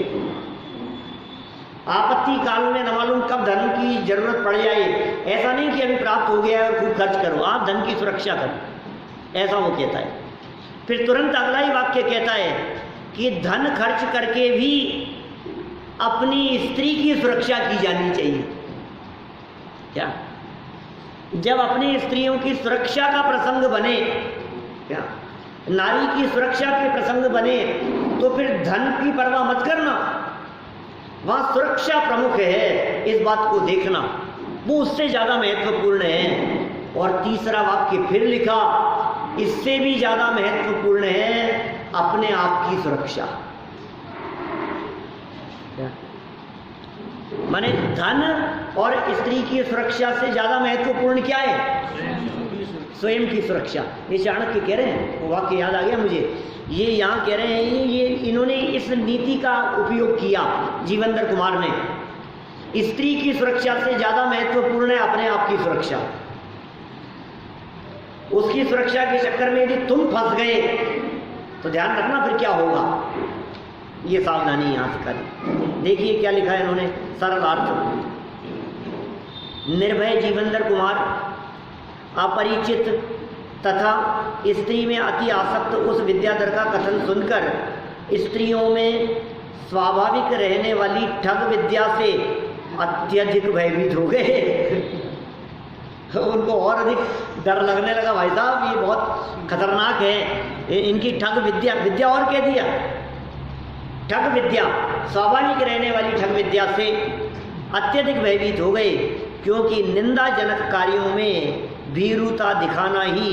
आपत्ति काल में न मालूम कब धन की जरूरत पड़ जाए, ऐसा नहीं कि अभी प्राप्त हो गया है और खूब खर्च करो, आप धन की सुरक्षा करो, ऐसा वो कहता है। फिर तुरंत अगला ही वाक्य कहता है कि धन खर्च करके भी अपनी स्त्री की सुरक्षा की जानी चाहिए। क्या? जब अपनी स्त्रियों की सुरक्षा का प्रसंग बने, क्या नारी की सुरक्षा के प्रसंग बने, तो फिर धन की परवाह मत करना, वहां सुरक्षा प्रमुख है, इस बात को देखना वो उससे ज्यादा महत्वपूर्ण है। और तीसरा वाक्य फिर लिखा, इससे भी ज्यादा महत्वपूर्ण है अपने आप की सुरक्षा। माने धन और स्त्री की सुरक्षा से ज्यादा महत्वपूर्ण क्या है? स्वयं की सुरक्षा। ये चाणक्य कह रहे हैं, वो वाक्य याद आ गया मुझे। ये यहाँ कह रहे हैं, ये इन्होंने इस नीति का उपयोग किया जीवेंद्र कुमार ने। स्त्री की सुरक्षा से ज्यादा महत्वपूर्ण है अपने आप की सुरक्षा। उसकी सुरक्षा के चक्कर में यदि तुम फंस गए तो ध्यान रखना फिर क्या होगा। ये सावधानी यहां से करें। देखिए क्या लिखा है इन्होंने, सरल अर्थ। निर्भय जीवेंद्र कुमार अपरिचित तथा स्त्री में अति आसक्त उस विद्याधर का कथन सुनकर स्त्रियों में स्वाभाविक रहने वाली ठग विद्या से अत्यधिक भयभीत हो गए। उनको और अधिक डर लगने लगा, भाई साहब ये बहुत खतरनाक है, इनकी ठग विद्या, विद्या और कह दिया, ठग विद्या, स्वाभाविक रहने वाली ठग विद्या से अत्यधिक भयभीत हो गए, क्योंकि निंदाजनक कार्यों में भीरुता दिखाना ही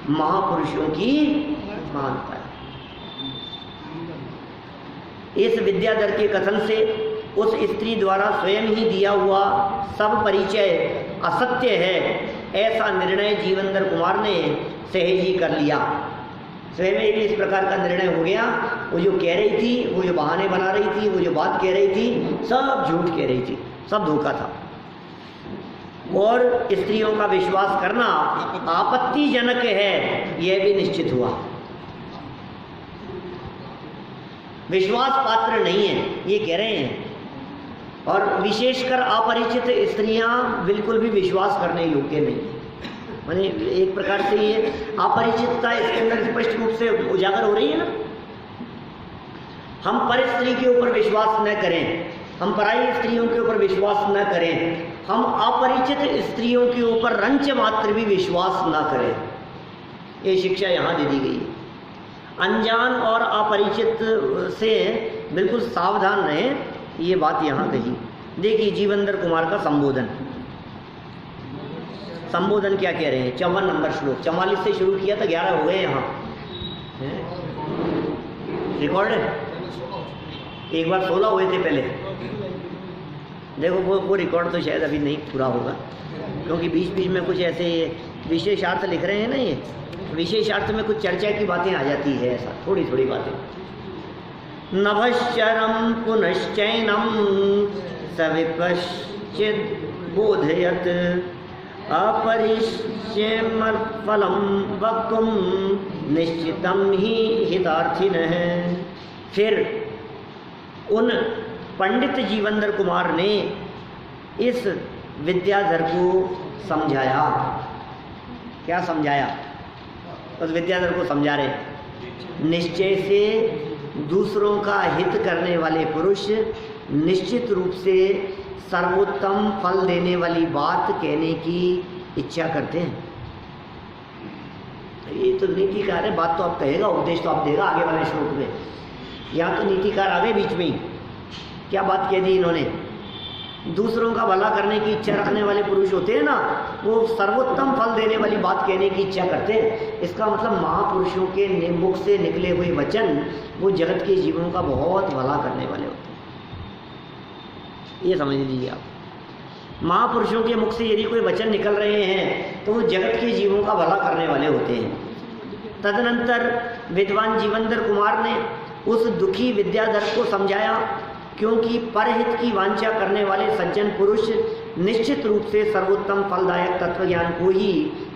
महापुरुषों की महानता है। इस विद्याधर के कथन से उस स्त्री द्वारा स्वयं ही दिया हुआ सब परिचय असत्य है, ऐसा निर्णय जीवेंद्र कुमार ने सहज ही कर लिया। स्वयं ही इस प्रकार का निर्णय हो गया। वो जो कह रही थी, वो जो बहाने बना रही थी, वो जो बात कह रही थी, सब झूठ कह रही थी, सब धोखा था। और स्त्रियों का विश्वास करना आपत्तिजनक है, यह भी निश्चित हुआ। विश्वास पात्र नहीं है ये कह रहे हैं। और विशेषकर अपरिचित स्त्रियां बिल्कुल भी विश्वास करने योग्य नहीं। माने एक प्रकार से ये अपरिचितता इसके अंदर स्पष्ट रूप से उजागर हो रही है ना। हम पर स्त्री के ऊपर विश्वास न करें, हम पराई स्त्रियों के ऊपर विश्वास न करें, हम अपरिचित स्त्रियों के ऊपर रंच मात्र भी विश्वास न करें। ये शिक्षा यहाँ दे दी गई। अनजान और अपरिचित से बिल्कुल सावधान रहें, ये बात यहाँ कही। देखिए जीवेंद्र कुमार का संबोधन, संबोधन क्या कह रहे हैं। 54 नंबर श्लोक, 44 से शुरू किया था, 11 हो गए यहाँ। रिकॉर्ड है, एक बार 16 हुए थे पहले। देखो वो रिकॉर्ड तो शायद अभी नहीं पूरा होगा, क्योंकि बीच बीच में कुछ ऐसे विशेषार्थ लिख रहे हैं ना। ये विशेषार्थ में कुछ चर्चा की बातें आ जाती है, ऐसा थोड़ी थोड़ी बातें। नभश्चरम पुनश्चैनम सविपश्चिद बोधयत अपरिश्यमफलम वक्तुम निश्चितम ही हितार्थिनः। फिर उन पंडित जीवेंद्र कुमार ने इस विद्याधर को समझाया। क्या समझाया? उस विद्याधर को समझा रहे, निश्चय से दूसरों का हित करने वाले पुरुष निश्चित रूप से सर्वोत्तम फल देने वाली बात कहने की इच्छा करते हैं। ये तो नीतिकार है, बात तो आप कहेगा, उपदेश तो आप देगा आगे वाले श्लोक में। यहाँ तो नीतिकार आ गए बीच में ही। क्या बात कह दी इन्होंने? दूसरों का भला करने की इच्छा रखने वाले पुरुष होते हैं ना, वो सर्वोत्तम फल देने वाली बात कहने की इच्छा करते हैं। इसका मतलब महापुरुषों के मुख से निकले हुए वचन वो जगत के जीवों का बहुत भला करने वाले होते हैं। ये समझ लीजिए आप। महापुरुषों के मुख से यदि कोई वचन निकल रहे हैं तो वो जगत के जीवों का भला करने वाले होते हैं। तदनंतर विद्वान जीवेंद्र कुमार ने उस दुखी विद्याधर को समझाया, क्योंकि परहित की वांछा करने वाले सज्जन पुरुष निश्चित रूप से सर्वोत्तम फलदायक तत्वज्ञान को ही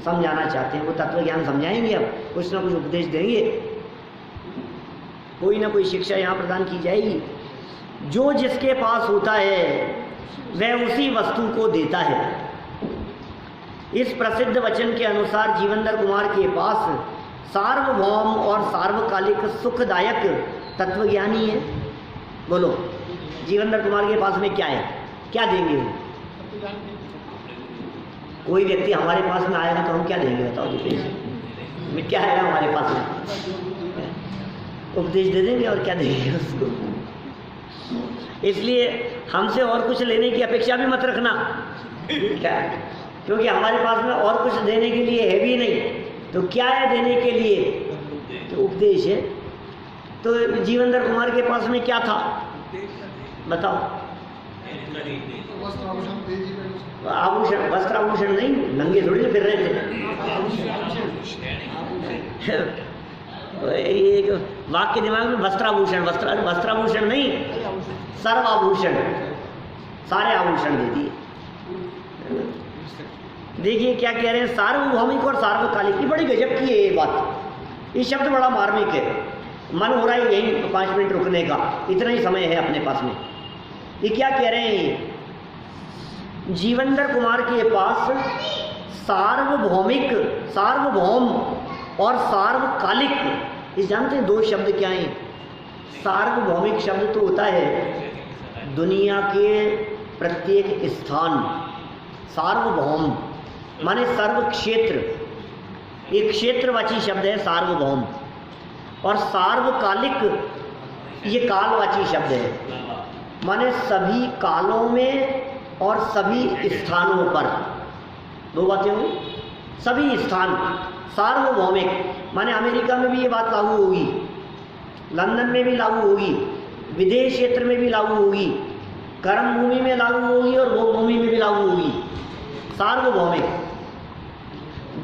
समझाना चाहते हैं। वो तत्वज्ञान समझाएंगे, अब कुछ ना कुछ उपदेश देंगे, कोई ना कोई शिक्षा यहाँ प्रदान की जाएगी। जो जिसके पास होता है वह उसी वस्तु को देता है। इस प्रसिद्ध वचन के अनुसार जीवेंद्र कुमार के पास सार्वभौम और सार्वकालिक सुखदायक तत्वज्ञानी है। बोलो, जीवेंद्र कुमार के पास में क्या है? क्या देंगे वो? कोई व्यक्ति हमारे पास में आएगा तो हम क्या देंगे? बताओ जी, क्या है हमारे पास में? उपदेश दे देंगे और क्या देंगे उसको। इसलिए हमसे और कुछ लेने की अपेक्षा भी मत रखना, क्या? क्योंकि हमारे पास में और कुछ देने के लिए है भी नहीं। तो क्या है देने के लिए? तो उपदेश है। तो जीवेंद्र कुमार के पास में क्या था बताओ? आभूषण, वस्त्र आभूषण नहीं, नंगे थोड़ी फिर रहे थे। एक वाक्य दिमाग में, वस्त्राभूषण, वस्त्राभूषण नहीं, सर्वाभूषण, सारे आभूषण दे दिए। देखिए क्या कह रहे हैं, सार्वभौमिक और सार्वकालिक की बड़ी गजब की है ये बात। ये शब्द बड़ा मार्मिक है। मन हो रहा है यहीं 5 मिनट रुकने का, इतना ही समय है अपने पास में। ये क्या कह रहे हैं, ये जीवंदर कुमार के पास सार्वभौमिक, सार्वभौम और सार्वकालिक, ये जानते हैं 2 शब्द क्या हैं? सार्वभौमिक शब्द तो होता है दुनिया के प्रत्येक स्थान, सार्वभौम माने सर्व क्षेत्र, एक क्षेत्रवाची शब्द है सार्वभौम। और सार्वकालिक ये कालवाची शब्द है, माने सभी कालों में और सभी स्थानों पर। 2 बातें हुई, सभी स्थान। सार्वभौमिक माने अमेरिका में भी ये बात लागू होगी, लंदन में भी लागू होगी, विदेश क्षेत्र में भी लागू होगी, कर्म भूमि में लागू होगी और भोग भूमि में भी लागू होगी। सार्वभौमिक,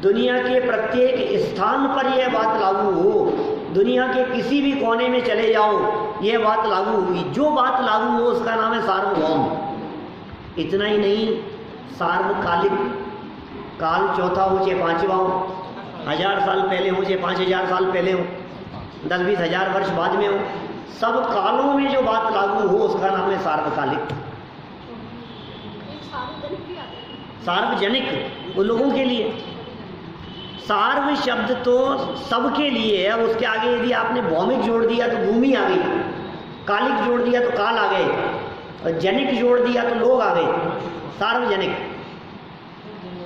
दुनिया के प्रत्येक स्थान पर यह बात लागू हो, दुनिया के किसी भी कोने में चले जाओ यह बात लागू होगी। जो बात लागू हो उसका नाम है सार्वभौम। इतना ही नहीं, सार्वकालिक, काल चौथा हो चाहे 5वां हो, 1000 साल पहले हो चाहे 5000 साल पहले हो, 10-20 हजार वर्ष बाद में हो, सब कालों में जो बात लागू हो उसका नाम है सार्वकालिक। सार्वजनिक वो लोगों के लिए, सार्व शब्द तो सबके लिए है। अब उसके आगे यदि आपने भौमिक जोड़ दिया तो भूमि आ गई, कालिक जोड़ दिया तो काल आ गए, और जनिक जोड़ दिया तो लोग आ गए। सार्वजनिक,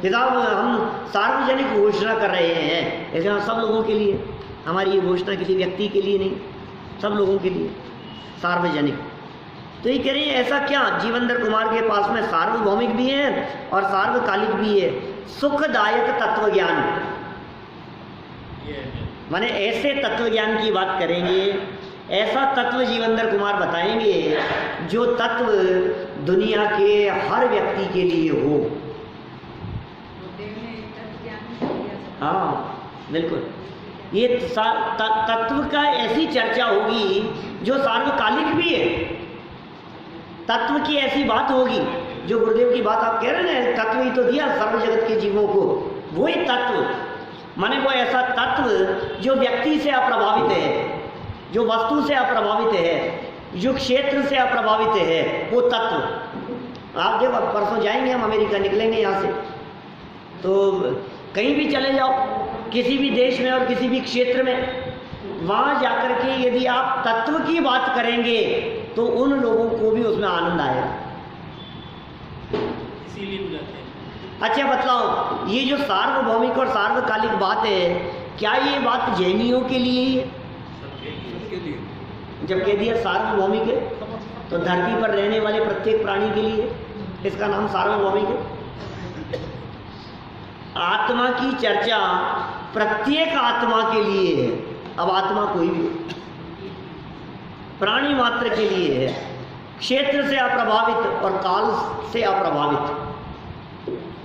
किताब हम सार्वजनिक घोषणा कर रहे हैं, ऐसे हम सब लोगों के लिए, हमारी ये घोषणा किसी व्यक्ति के लिए नहीं, सब लोगों के लिए सार्वजनिक। तो ये कह रहे हैं ऐसा क्या, जीवंदर कुमार के पास में सार्वभौमिक भी है और सार्वकालिक भी है। सुखदायक तत्व ज्ञान, माने ऐसे तत्व ज्ञान की बात करेंगे, ऐसा तत्व जीवंदर कुमार बताएंगे जो तत्व दुनिया के हर व्यक्ति के लिए हो। हाँ बिल्कुल, ये तत्व का ऐसी चर्चा होगी जो सार्वकालिक भी है। तत्व की ऐसी बात होगी जो गुरुदेव की बात आप कह रहे हैं ना, तत्व ही तो दिया सर्व जगत के जीवों को, वही तत्व, माने वो ऐसा तत्व जो व्यक्ति से अप्रभावित है, जो वस्तु से अप्रभावित है, जो क्षेत्र से अप्रभावित है, वो तत्व। आप देखो परसों जाएंगे हम अमेरिका, निकलेंगे यहाँ से तो कहीं भी चले जाओ, किसी भी देश में और किसी भी क्षेत्र में, वहाँ जाकर के यदि आप तत्व की बात करेंगे तो उन लोगों को भी उसमें आनंद आएगा। अच्छा बतलाओ, ये जो सार्वभौमिक और सार्वकालिक बात है, क्या ये बात जैनियों के लिए ही है? जब कह दिया सार्वभौमिक है तो धरती पर रहने वाले प्रत्येक प्राणी के लिए, इसका नाम सार्वभौमिक है। आत्मा की चर्चा प्रत्येक आत्मा के लिए है। अब आत्मा कोई भी प्राणी मात्र के लिए है, क्षेत्र से अप्रभावित और काल से अप्रभावित।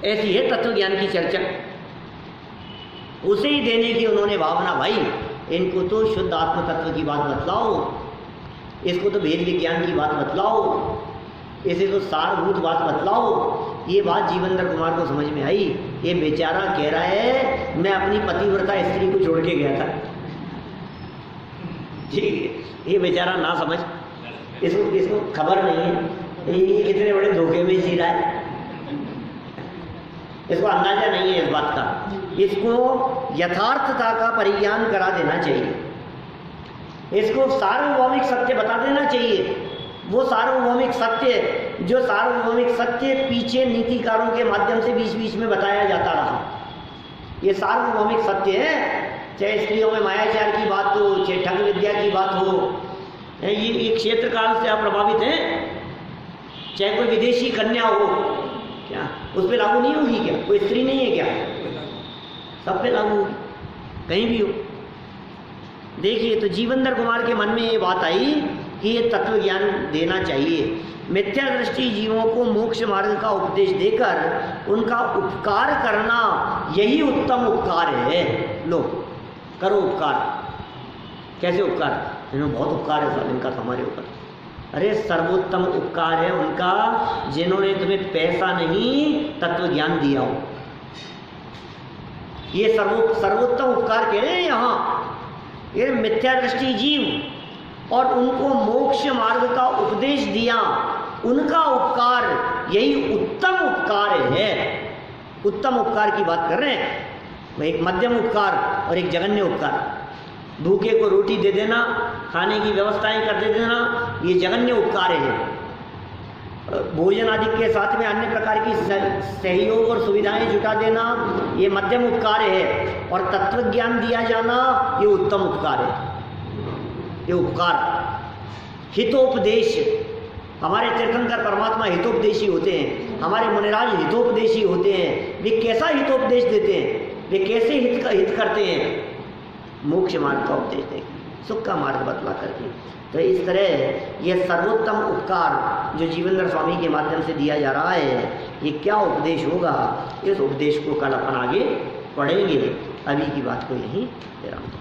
ऐसी है तत्व ज्ञान की चर्चा, उसे ही देने की उन्होंने भावना। भाई इनको तो शुद्ध आत्म तत्व की बात बतलाओ, इसको तो भेद विज्ञान की बात बतलाओ, इसे तो सारभूत बात बतलाओ। ये बात जीवंदर कुमार को समझ में आई। ये बेचारा कह रहा है मैं अपनी पतिव्रता स्त्री को छोड़ के गया था। ये बेचारा ना समझ, इसको खबर नहीं है ये कितने बड़े धोखे में जी रहा है, इसको अंदाजा नहीं है इस बात का। इसको यथार्थता का परिज्ञान करा देना चाहिए, इसको सार्वभौमिक सत्य बता देना चाहिए। वो सार्वभौमिक सत्य जो सार्वभौमिक सत्य पीछे नीतिकारों के माध्यम से बीच बीच में बताया जाता रहा, ये सार्वभौमिक सत्य है। चाहे स्त्रियों में मायाचार की बात हो, चाहे ठग विद्या की बात हो, ये क्षेत्र काल से अप्रभावित है। चाहे कोई विदेशी कन्या हो, क्या उस पर लागू नहीं होगी? क्या कोई स्त्री नहीं है क्या? सब पे लागू होगी, कहीं भी हो। देखिए तो जीवंदर कुमार के मन में ये बात आई कि ये तत्व ज्ञान देना चाहिए। मिथ्या दृष्टि जीवों को मोक्ष मार्ग का उपदेश देकर उनका उपकार करना, यही उत्तम उपकार है। लो करो उपकार। कैसे उपकार? इन्होंने बहुत उपकार है साहब इनका हमारे ऊपर। अरे सर्वोत्तम उपकार है उनका जिन्होंने तुम्हें पैसा नहीं तत्व ज्ञान दिया हो। ये सर्वोत्तम उपकार कह रहे हैं यहाँ। ये मिथ्या दृष्टि जीव और उनको मोक्ष मार्ग का उपदेश दिया, उनका उपकार यही उत्तम उपकार है। उत्तम उपकार की बात कर रहे हैं। एक मध्यम उपकार और एक जघन्य उपकार। भूखे को रोटी दे देना, खाने की व्यवस्थाएं कर दे देना, ये जघन्य उपकार है। भोजन आदि के साथ में अन्य प्रकार की सहयोग और सुविधाएं जुटा देना, ये मध्यम उपकार है। और तत्व ज्ञान दिया जाना, ये उत्तम उपकार है। ये उपकार हितोपदेश, हमारे तीर्थंकर परमात्मा हितोपदेशी होते हैं, हमारे मुनिराज हितोपदेशी होते हैं। वे कैसा हितोपदेश देते हैं, वे कैसे हित करते हैं? मोक्ष मार्ग का उपदेश देंगे, सुख का मार्ग बतला करके। तो इस तरह यह सर्वोत्तम उपकार जो जीवेंद्र स्वामी के माध्यम से दिया जा रहा है, ये क्या उपदेश होगा, इस उपदेश को कल अपन आगे पढ़ेंगे। अभी की बात को यहीं विराम दें।